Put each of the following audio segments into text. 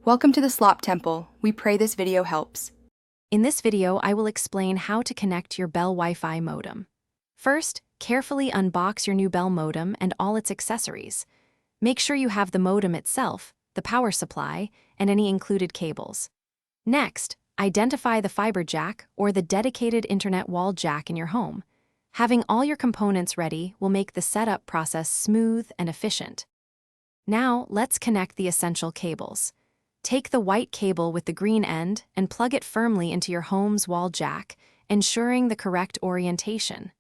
Welcome to the Slop Temple. We pray this video helps. In this video, I will explain how to connect your Bell Wi-Fi modem. First, carefully unbox your new Bell modem and all its accessories. Make sure you have the modem itself, the power supply, and any included cables. Next, identify the fiber jack or the dedicated internet wall jack in your home. Having all your components ready will make the setup process smooth and efficient. Now, let's connect the essential cables. Take the white cable with the green end and plug it firmly into your home's wall jack, ensuring the correct orientation.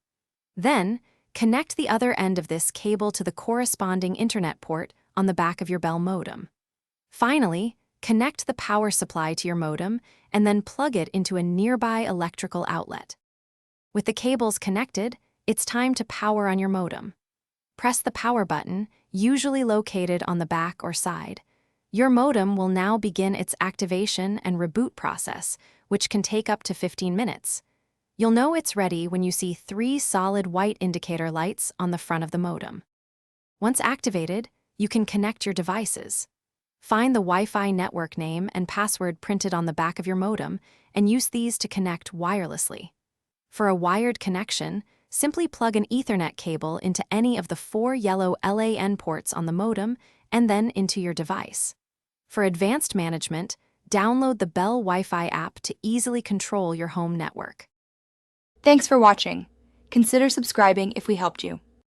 Then, connect the other end of this cable to the corresponding internet port on the back of your Bell modem. Finally, connect the power supply to your modem and then plug it into a nearby electrical outlet. With the cables connected, it's time to power on your modem. Press the power button, usually located on the back or side. Your modem will now begin its activation and reboot process, which can take up to 15 minutes. You'll know it's ready when you see 3 solid white indicator lights on the front of the modem. Once activated, you can connect your devices. Find the Wi-Fi network name and password printed on the back of your modem and use these to connect wirelessly. For a wired connection, simply plug an Ethernet cable into any of the 4 yellow LAN ports on the modem and then into your device. For advanced management, download the Bell Wi-Fi app to easily control your home network. Thanks for watching. Consider subscribing if we helped you.